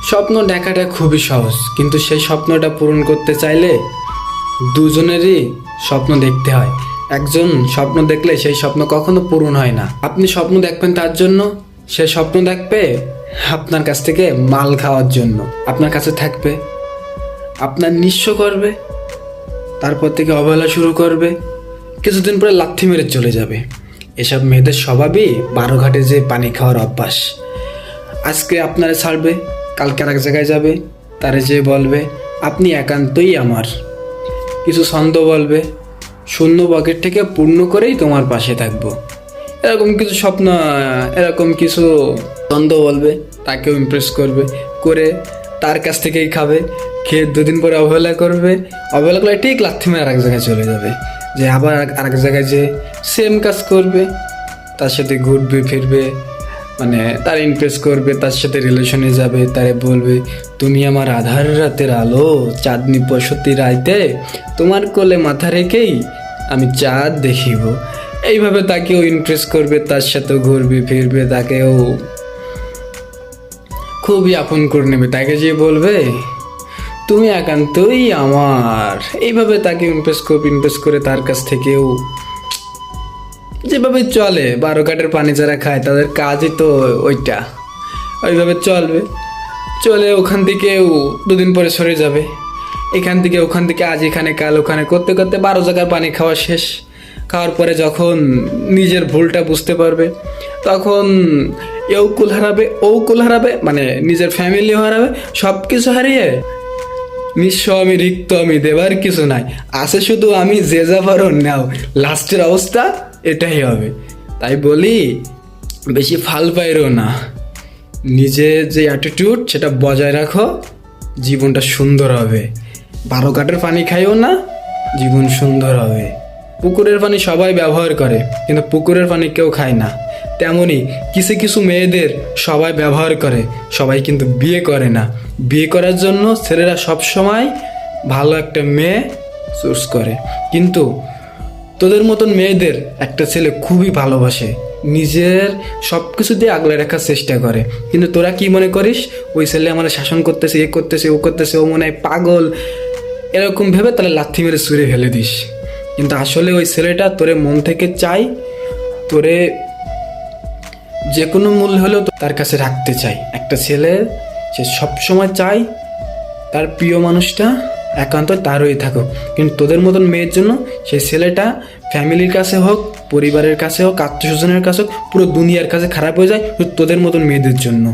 স্বপ্ন দেখাটা খুবই সহজ, কিন্তু সেই স্বপ্নটা পূরণ করতে চাইলে দুজনেরই স্বপ্ন দেখতে হয়। একজন স্বপ্ন দেখলে সেই স্বপ্ন কখনো পূরণ হয় না। আপনি স্বপ্ন দেখবেন তার জন্য, সে স্বপ্ন দেখবে আপনার কাছ থেকে মাল খাওয়ার জন্য। আপনার কাছে থাকবে, আপনার নিঃস্ব করবে, তারপর থেকে অবহেলা শুরু করবে, কিছুদিন পরে লাথি মেরে চলে যাবে। এসব মেয়েদের স্বভাবই 12 ঘাটে যে পানি খাওয়ার অভ্যাস। আজকে আপনারা ছাড়বে, কালকে আর এক জায়গায় যাবে, তারে যে বলবে আপনি একান্তই আমার। কিছু ছন্দ বলবে, শূন্য পকেট থেকে পূর্ণ করেই তোমার পাশে থাকবো। এরকম কিছু স্বপ্ন, এরকম কিছু ছন্দ বলবে, তাকেও ইমপ্রেস করবে, করে তার কাছ থেকেই খাবে। খেয়ে দুদিন পরে অবহেলা করবে, অবহেলা করলে ঠিক লাথি মেরে আর এক জায়গায় চলে যাবে। যে আবার আর এক জায়গায় যে সেম কাজ করবে, তার সাথে ঘুরবে ফিরবে, মানে তার ইমপ্রেস করবে, তার সাথে রিলেশনে যাবে, তারে বলবে তুমি আমার আধার রাতের আলো, চাঁদনি 65 রাইতে তোমার কোলে মাথা রেখেই আমি চাঁদ দেখিব। এইভাবে তাকেও ইমপ্রেস করবে, তার সাথেও ঘুরবে ফিরবে, তাকেও খুবই আপন করে নেবে, তাকে যে বলবে তুমি একান্তই আমার। এইভাবে তাকে ইমপ্রেস করবে, ইমপ্রেস করে তার কাছ থেকেও যেভাবে চলে 12 ঘাটের পানি যারা খায় তাদের কাজই তো ওইটা, ওইভাবে চলবে। চলে ওখান থেকেও দুদিন পরে সরে যাবে, এখান থেকে ওখান থেকে আজ এখানে কাল ওখানে করতে করতে 12 জায়গার পানি খাওয়া শেষ। খাওয়ার পরে যখন নিজের ভুলটা বুঝতে পারবে, তখন এও কুল হারাবে, ও কুল হারাবে, মানে নিজের ফ্যামিলিও হারাবে, সব কিছু হারিয়ে নিঃস্ব আমি, রিক্ত আমি, দেবার কিছু নাই, আছে শুধু আমি, যে যা পারো নাও। লাস্টের অবস্থা এটাই হবে। তাই বলি বেশি ফাল পাইরো না, নিজের যে অ্যাটিটিউড সেটা বজায় রাখো, জীবনটা সুন্দর হবে। 12 ঘাটের পানি খাইও না, জীবন সুন্দর হবে। পুকুরের পানি সবাই ব্যবহার করে, কিন্তু পুকুরের পানি কেউ খায় না। তেমনই কিছু কিছু মেয়েদের সবাই ব্যবহার করে, সবাই কিন্তু বিয়ে করে না। বিয়ে করার জন্য ছেলেরা সবসময় ভালো একটা মেয়ে চুজ করে, কিন্তু তোদের মতন মেয়েদের একটা ছেলে খুবই ভালোবাসে, নিজের সব কিছু দিয়ে আগলে রাখার চেষ্টা করে, কিন্তু তোরা কি মনে করিস ওই ছেলে আমাদের শাসন করতেছে, এ করতেছে, ও করতেছে, ও মনে হয় পাগল, এরকম ভেবে তাহলে লাথি মেরে ছুঁড়ে ফেলে দিস। কিন্তু আসলে ওই ছেলেটা তোরে মন থেকে চাই, তোরে যে কোনো মূল্য হলেও তার কাছে রাখতে চাই। একটা ছেলে সে সবসময় চায় তার প্রিয় মানুষটা একান্ত তারই থাকুক, কিন্তু তোদের মতন মেয়ের জন্য সেই ছেলেটা ফ্যামিলির কাছে হোক, পরিবারের কাছে হোক, আত্মীয় স্বজনের কাছে হোক, পুরো দুনিয়ার কাছে খারাপ হয়ে যায় তোদের মতন মেয়েদের জন্য।